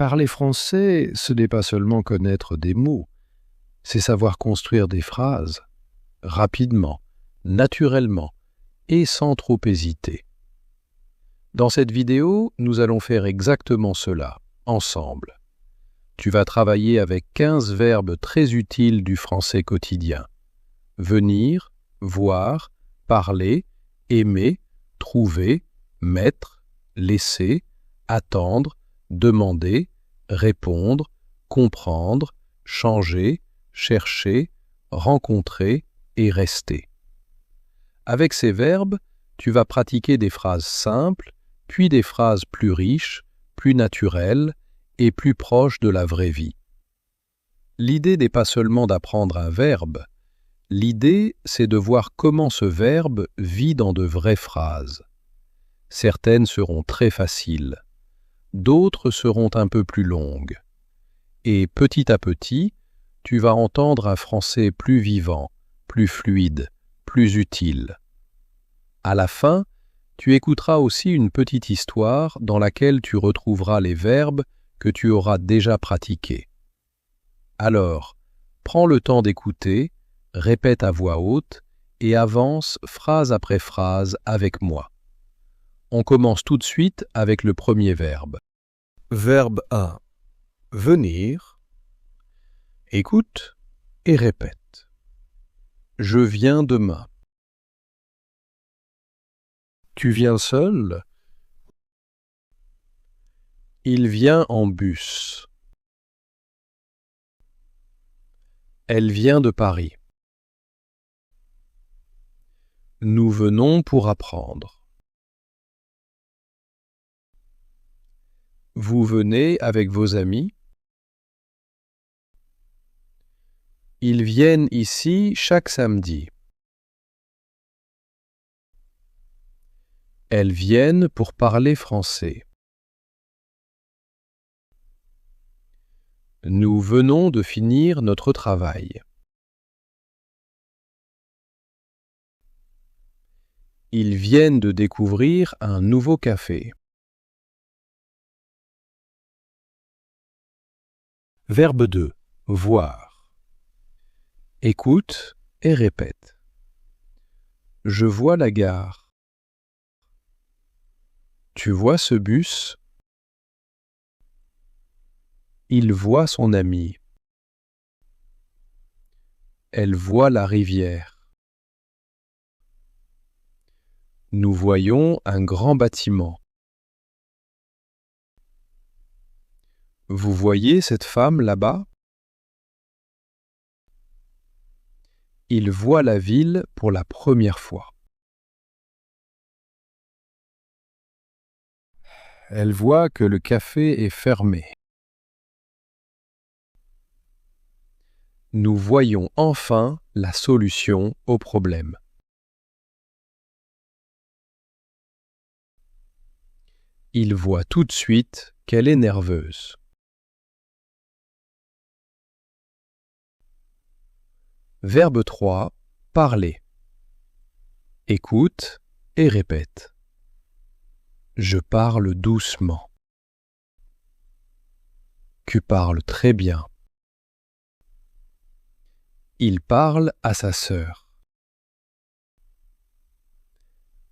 Parler français, ce n'est pas seulement connaître des mots, c'est savoir construire des phrases, rapidement, naturellement et sans trop hésiter. Dans cette vidéo, nous allons faire exactement cela, ensemble. Tu vas travailler avec 15 verbes très utiles du français quotidien. Venir, voir, parler, aimer, trouver, mettre, laisser, attendre, demander, répondre, comprendre, changer, chercher, rencontrer et rester. Avec ces verbes, tu vas pratiquer des phrases simples, puis des phrases plus riches, plus naturelles et plus proches de la vraie vie. L'idée n'est pas seulement d'apprendre un verbe, l'idée c'est de voir comment ce verbe vit dans de vraies phrases. Certaines seront très faciles, d'autres seront un peu plus longues. Et petit à petit, tu vas entendre un français plus vivant, plus fluide, plus utile. À la fin, tu écouteras aussi une petite histoire dans laquelle tu retrouveras les verbes que tu auras déjà pratiqués. Alors, prends le temps d'écouter, répète à voix haute et avance phrase après phrase avec moi. On commence tout de suite avec le premier verbe. Verbe 1. Venir. Écoute et répète. Je viens demain. Tu viens seul? Il vient en bus. Elle vient de Paris. Nous venons pour apprendre. Vous venez avec vos amis? Ils viennent ici chaque samedi. Elles viennent pour parler français. Nous venons de finir notre travail. Ils viennent de découvrir un nouveau café. Verbe 2. Voir. Écoute et répète. Je vois la gare. Tu vois ce bus? Il voit son ami. Elle voit la rivière. Nous voyons un grand bâtiment. Vous voyez cette femme là-bas? Il voit la ville pour la première fois. Elle voit que le café est fermé. Nous voyons enfin la solution au problème. Il voit tout de suite qu'elle est nerveuse. Verbe 3. Parler. Écoute et répète. Je parle doucement. Tu parles très bien. Il parle à sa sœur.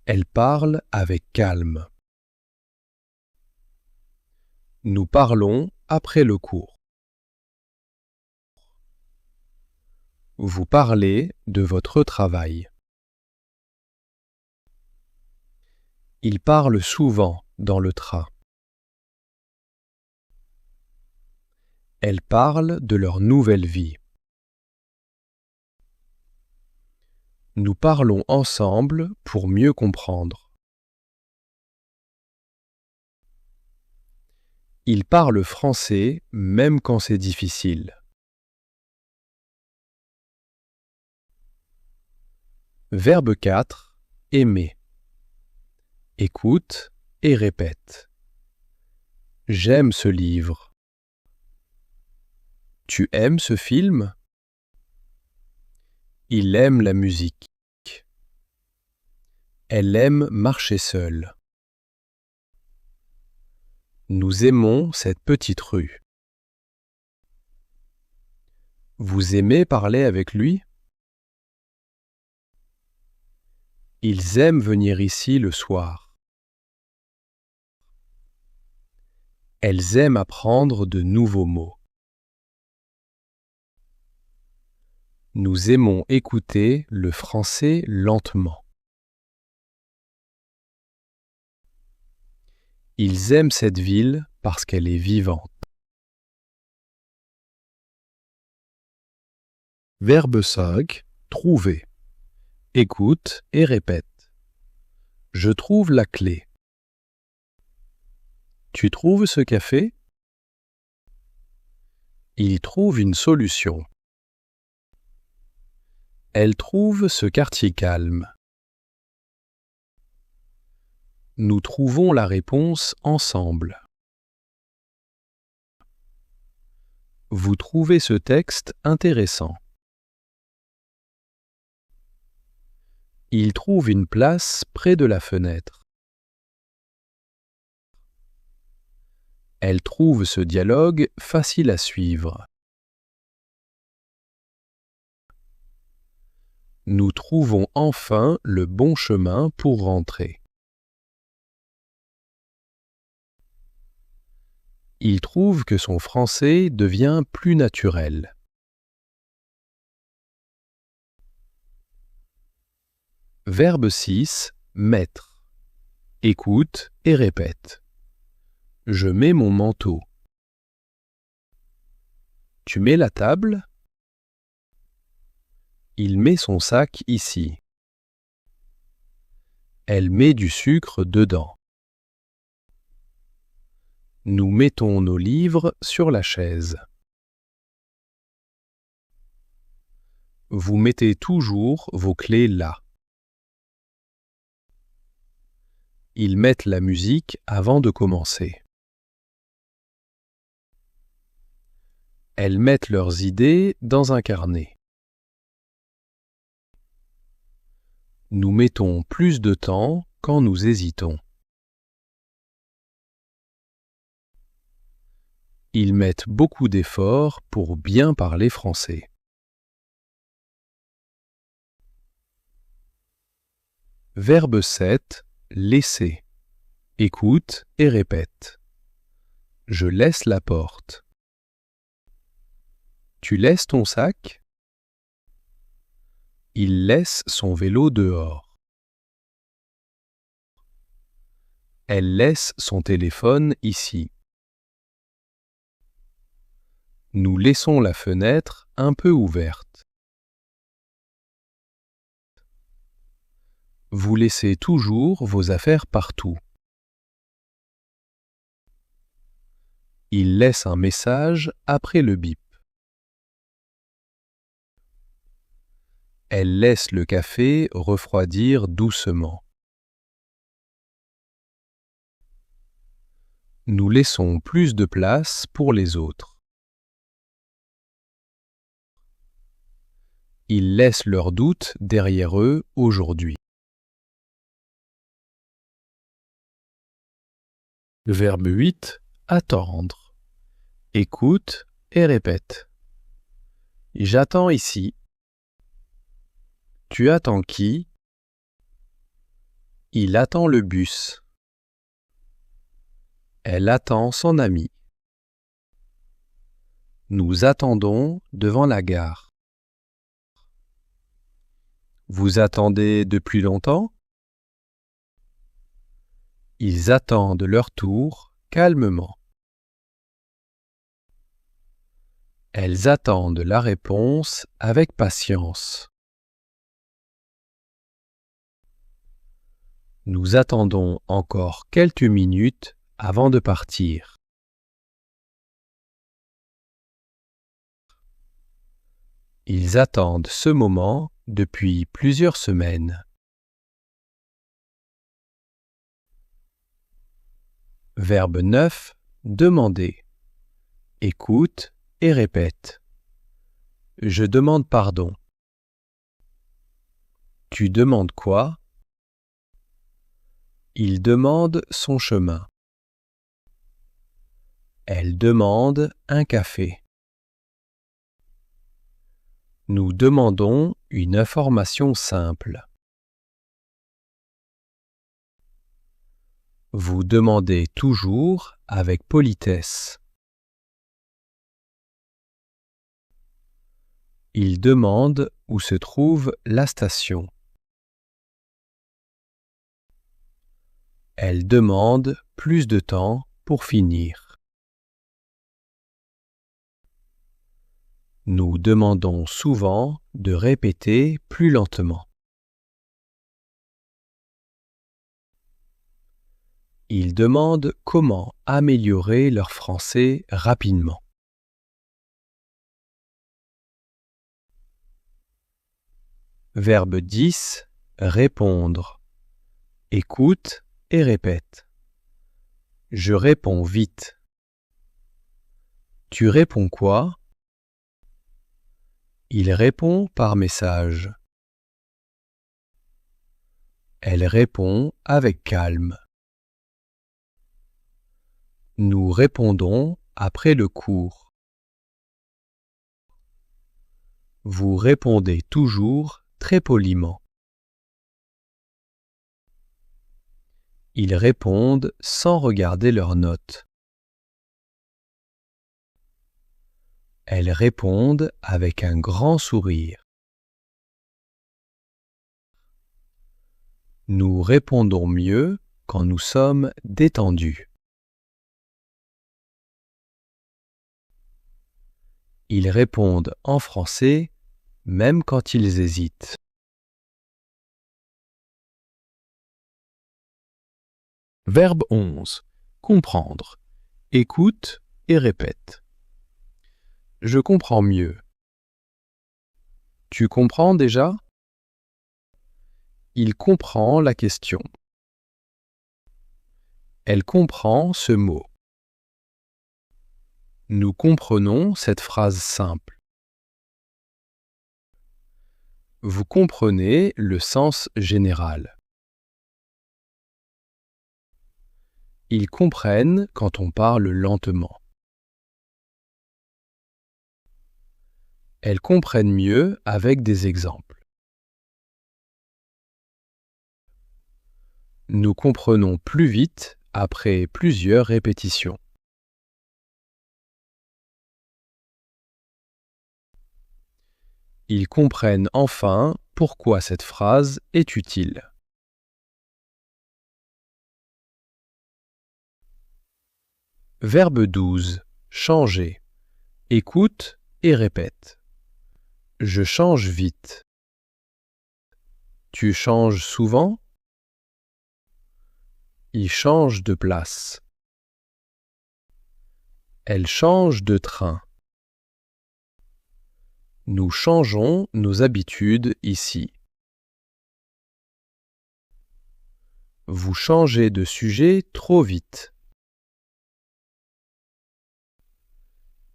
Elle parle avec calme. Nous parlons après le cours. Vous parlez de votre travail. Ils parlent souvent dans le train. Elles parlent de leur nouvelle vie. Nous parlons ensemble pour mieux comprendre. Ils parlent français même quand c'est difficile. Verbe 4. Aimer. Écoute et répète. J'aime ce livre. Tu aimes ce film? Il aime la musique. Elle aime marcher seule. Nous aimons cette petite rue. Vous aimez parler avec lui? Ils aiment venir ici le soir. Elles aiment apprendre de nouveaux mots. Nous aimons écouter le français lentement. Ils aiment cette ville parce qu'elle est vivante. Verbe 5. Trouver. Écoute et répète. Je trouve la clé. Tu trouves ce café? Il trouve une solution. Elle trouve ce quartier calme. Nous trouvons la réponse ensemble. Vous trouvez ce texte intéressant. Il trouve une place près de la fenêtre. Elle trouve ce dialogue facile à suivre. Nous trouvons enfin le bon chemin pour rentrer. Il trouve que son français devient plus naturel. Verbe 6. Mettre. Écoute et répète. Je mets mon manteau. Tu mets la table? Il met son sac ici. Elle met du sucre dedans. Nous mettons nos livres sur la chaise. Vous mettez toujours vos clés là. Ils mettent la musique avant de commencer. Elles mettent leurs idées dans un carnet. Nous mettons plus de temps quand nous hésitons. Ils mettent beaucoup d'efforts pour bien parler français. Verbe 7. Laisser. Écoute et répète. Je laisse la porte. Tu laisses ton sac? Il laisse son vélo dehors. Elle laisse son téléphone ici. Nous laissons la fenêtre un peu ouverte. Vous laissez toujours vos affaires partout. Il laisse un message après le bip. Elle laisse le café refroidir doucement. Nous laissons plus de place pour les autres. Ils laissent leurs doutes derrière eux aujourd'hui. Verbe 8. Attendre. Écoute et répète. J'attends ici. Tu attends qui? Il attend le bus. Elle attend son ami. Nous attendons devant la gare. Vous attendez depuis longtemps? Ils attendent leur tour calmement. Elles attendent la réponse avec patience. Nous attendons encore quelques minutes avant de partir. Ils attendent ce moment depuis plusieurs semaines. Verbe 9. Demander. Écoute et répète. Je demande pardon. Tu demandes quoi? Il demande son chemin. Elle demande un café. Nous demandons une information simple. Vous demandez toujours avec politesse. Il demande où se trouve la station. Elle demande plus de temps pour finir. Nous demandons souvent de répéter plus lentement. Ils demandent comment améliorer leur français rapidement. Verbe 10, répondre. Écoute et répète. Je réponds vite. Tu réponds quoi? Il répond par message. Elle répond avec calme. Nous répondons après le cours. Vous répondez toujours très poliment. Ils répondent sans regarder leurs notes. Elles répondent avec un grand sourire. Nous répondons mieux quand nous sommes détendus. Ils répondent en français même quand ils hésitent. Verbe 11. Comprendre. Écoute et répète. Je comprends mieux. Tu comprends déjà? Il comprend la question. Elle comprend ce mot. Nous comprenons cette phrase simple. Vous comprenez le sens général. Ils comprennent quand on parle lentement. Elles comprennent mieux avec des exemples. Nous comprenons plus vite après plusieurs répétitions. Ils comprennent enfin pourquoi cette phrase est utile. Verbe 12. Changer. Écoute et répète. Je change vite. Tu changes souvent? Il change de place. Elle change de train. Nous changeons nos habitudes ici. Vous changez de sujet trop vite.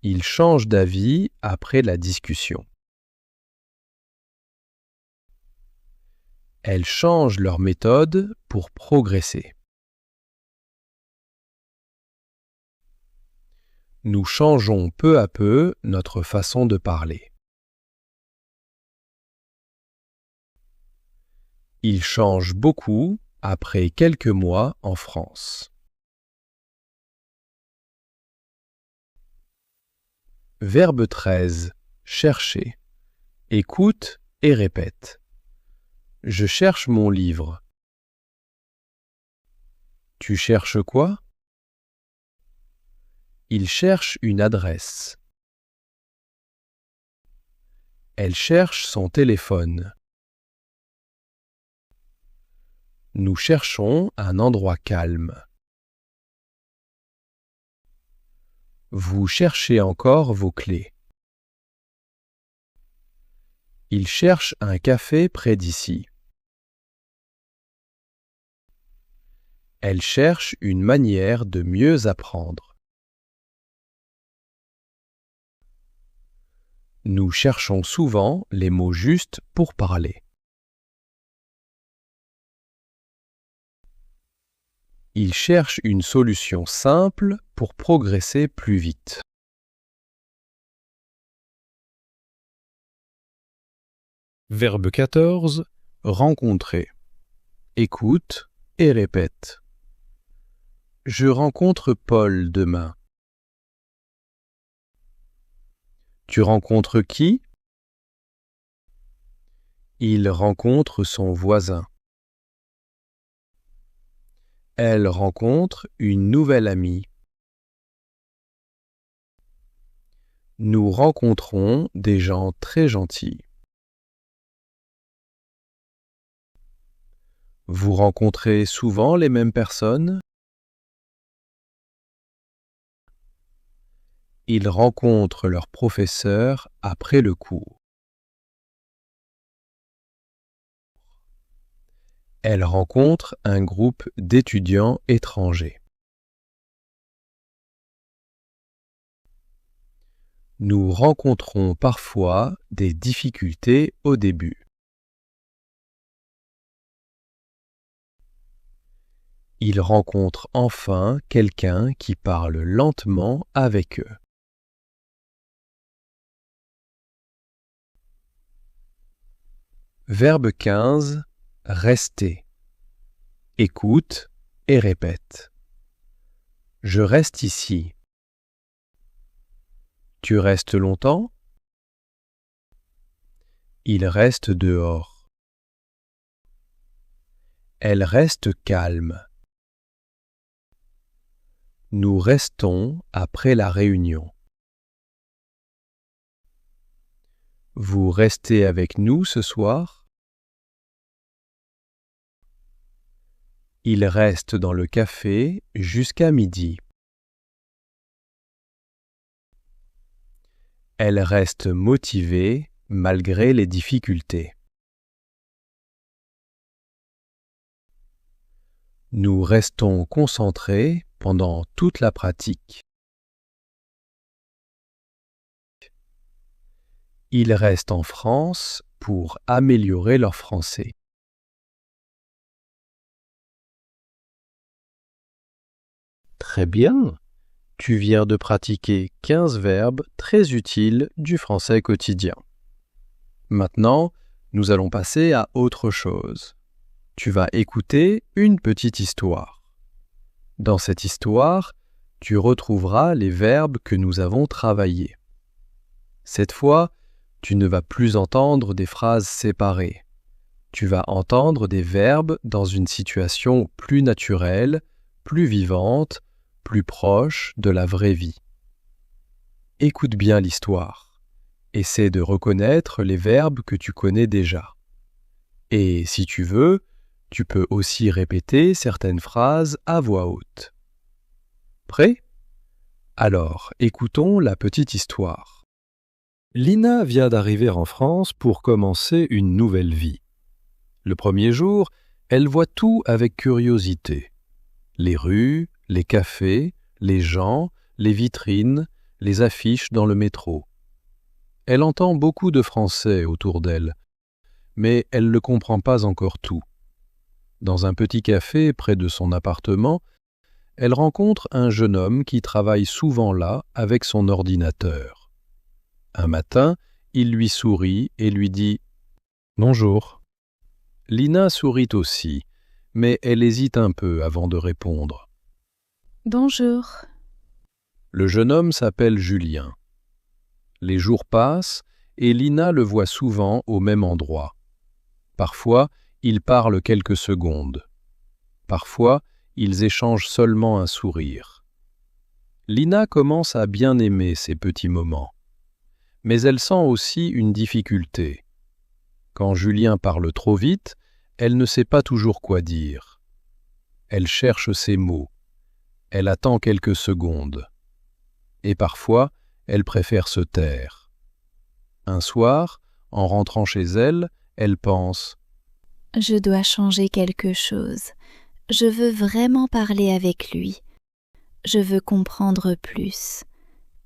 Ils changent d'avis après la discussion. Elles changent leur méthode pour progresser. Nous changeons peu à peu notre façon de parler. Ils changent beaucoup après quelques mois en France. Verbe 13. Chercher. Écoute et répète. Je cherche mon livre. Tu cherches quoi? Il cherche une adresse. Elle cherche son téléphone. Nous cherchons un endroit calme. Vous cherchez encore vos clés. Il cherche un café près d'ici. Elle cherche une manière de mieux apprendre. Nous cherchons souvent les mots justes pour parler. Il cherche une solution simple pour progresser plus vite. Verbe 14. Rencontrer. Écoute et répète. Je rencontre Paul demain. Tu rencontres qui? Il rencontre son voisin. Elle rencontre une nouvelle amie. Nous rencontrons des gens très gentils. Vous rencontrez souvent les mêmes personnes? Ils rencontrent leur professeur après le cours. Elle rencontre un groupe d'étudiants étrangers. Nous rencontrons parfois des difficultés au début. Ils rencontrent enfin quelqu'un qui parle lentement avec eux. Verbe 15. Rester. Écoute et répète. Je reste ici. Tu restes longtemps? Il reste dehors. Elle reste calme. Nous restons après la réunion. Vous restez avec nous ce soir? Il reste dans le café jusqu'à midi. Elle reste motivée malgré les difficultés. Nous restons concentrés pendant toute la pratique. Ils restent en France pour améliorer leur français. Très bien. Tu viens de pratiquer 15 verbes très utiles du français quotidien. Maintenant, nous allons passer à autre chose. Tu vas écouter une petite histoire. Dans cette histoire, tu retrouveras les verbes que nous avons travaillés. Cette fois, tu ne vas plus entendre des phrases séparées. Tu vas entendre des verbes dans une situation plus naturelle, plus vivante, plus proche de la vraie vie. Écoute bien l'histoire. Essaie de reconnaître les verbes que tu connais déjà. Et si tu veux, tu peux aussi répéter certaines phrases à voix haute. Prêt? Alors, écoutons la petite histoire. Lina vient d'arriver en France pour commencer une nouvelle vie. Le premier jour, elle voit tout avec curiosité. Les rues, les cafés, les gens, les vitrines, les affiches dans le métro. Elle entend beaucoup de français autour d'elle, mais elle ne comprend pas encore tout. Dans un petit café près de son appartement, elle rencontre un jeune homme qui travaille souvent là avec son ordinateur. Un matin, il lui sourit et lui dit « Bonjour ». Lina sourit aussi, mais elle hésite un peu avant de répondre. Bonjour. Le jeune homme s'appelle Julien. Les jours passent et Lina le voit souvent au même endroit. Parfois, ils parlent quelques secondes. Parfois, ils échangent seulement un sourire. Lina commence à bien aimer ces petits moments. Mais elle sent aussi une difficulté. Quand Julien parle trop vite, elle ne sait pas toujours quoi dire. Elle cherche ses mots. Elle attend quelques secondes. Et parfois, elle préfère se taire. Un soir, en rentrant chez elle, elle pense « Je dois changer quelque chose. Je veux vraiment parler avec lui. Je veux comprendre plus.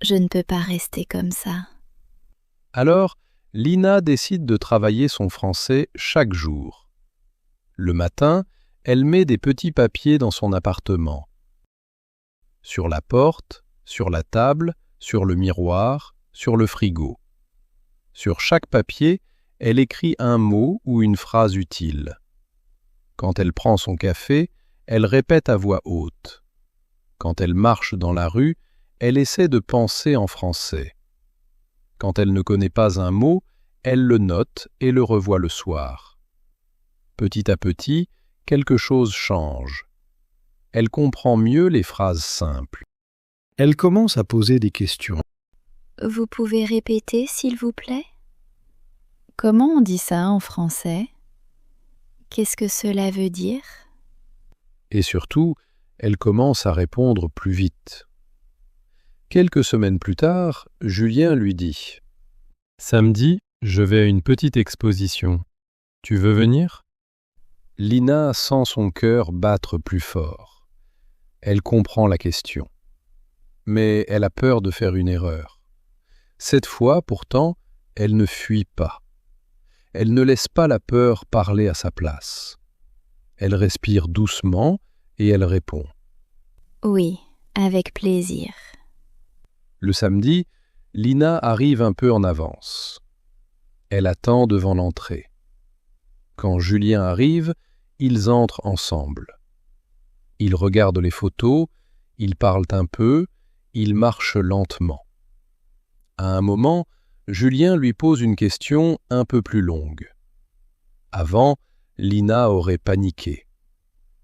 Je ne peux pas rester comme ça. » Alors, Lina décide de travailler son français chaque jour. Le matin, elle met des petits papiers dans son appartement. Sur la porte, sur la table, sur le miroir, sur le frigo. Sur chaque papier, elle écrit un mot ou une phrase utile. Quand elle prend son café, elle répète à voix haute. Quand elle marche dans la rue, elle essaie de penser en français. Quand elle ne connaît pas un mot, elle le note et le revoit le soir. Petit à petit, quelque chose change. Elle comprend mieux les phrases simples. Elle commence à poser des questions. Vous pouvez répéter, s'il vous plaît? Comment on dit ça en français? Qu'est-ce que cela veut dire? Et surtout, elle commence à répondre plus vite. Quelques semaines plus tard, Julien lui dit « Samedi, je vais à une petite exposition. Tu veux venir ?» Lina sent son cœur battre plus fort. Elle comprend la question. Mais elle a peur de faire une erreur. Cette fois, pourtant, elle ne fuit pas. Elle ne laisse pas la peur parler à sa place. Elle respire doucement et elle répond. Oui, avec plaisir. Le samedi, Lina arrive un peu en avance. Elle attend devant l'entrée. Quand Julien arrive, ils entrent ensemble. Ils regardent les photos, ils parlent un peu, ils marchent lentement. À un moment, Julien lui pose une question un peu plus longue. Avant, Lina aurait paniqué.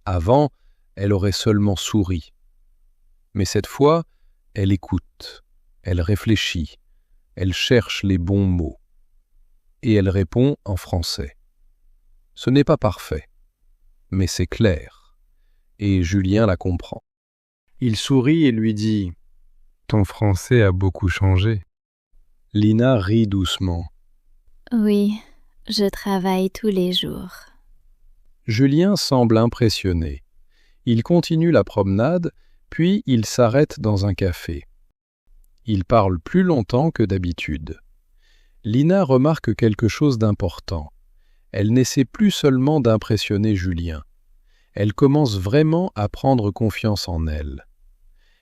Avant, elle aurait seulement souri. Mais cette fois, elle écoute, elle réfléchit, elle cherche les bons mots. Et elle répond en français. Ce n'est pas parfait, mais c'est clair. Et Julien la comprend. Il sourit et lui dit « Ton français a beaucoup changé. » Lina rit doucement. Oui, je travaille tous les jours. Julien semble impressionné. Il continue la promenade, puis il s'arrête dans un café. Il parle plus longtemps que d'habitude. Lina remarque quelque chose d'important. Elle n'essaie plus seulement d'impressionner Julien. Elle commence vraiment à prendre confiance en elle.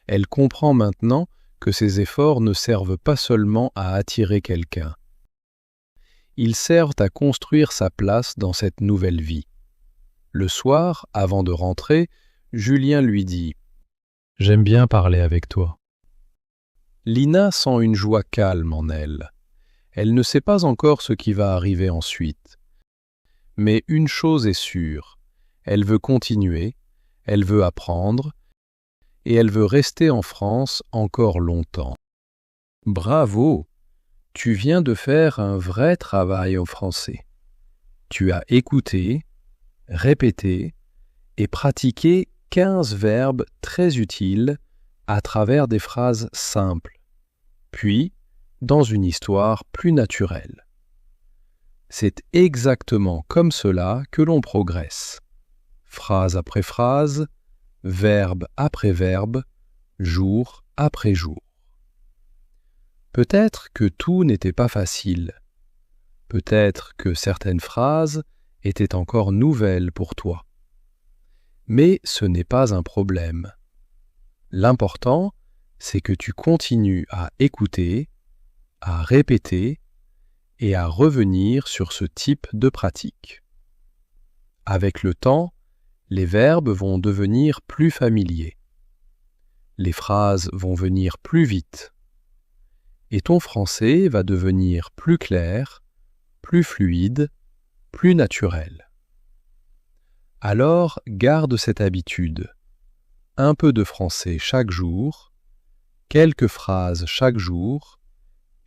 Elle comprend maintenant que ses efforts ne servent pas seulement à attirer quelqu'un. Ils servent à construire sa place dans cette nouvelle vie. Le soir, avant de rentrer, Julien lui dit « J'aime bien parler avec toi. » Lina sent une joie calme en elle. Elle ne sait pas encore ce qui va arriver ensuite. Mais une chose est sûre, elle veut continuer, elle veut apprendre, et elle veut rester en France encore longtemps. Bravo! Tu viens de faire un vrai travail en français. Tu as écouté, répété et pratiqué 15 verbes très utiles à travers des phrases simples, puis dans une histoire plus naturelle. C'est exactement comme cela que l'on progresse. Phrase après phrase, verbe après verbe, jour après jour. Peut-être que tout n'était pas facile. Peut-être que certaines phrases étaient encore nouvelles pour toi. Mais ce n'est pas un problème. L'important, c'est que tu continues à écouter, à répéter et à revenir sur ce type de pratique. Avec le temps, les verbes vont devenir plus familiers. Les phrases vont venir plus vite. Et ton français va devenir plus clair, plus fluide, plus naturel. Alors, garde cette habitude. Un peu de français chaque jour, quelques phrases chaque jour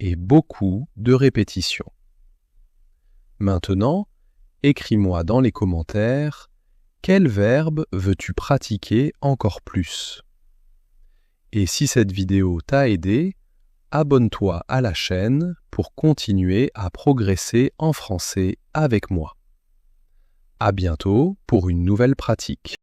et beaucoup de répétitions. Maintenant, écris-moi dans les commentaires quel verbe veux-tu pratiquer encore plus. Et si cette vidéo t'a aidé, abonne-toi à la chaîne pour continuer à progresser en français avec moi. À bientôt pour une nouvelle pratique.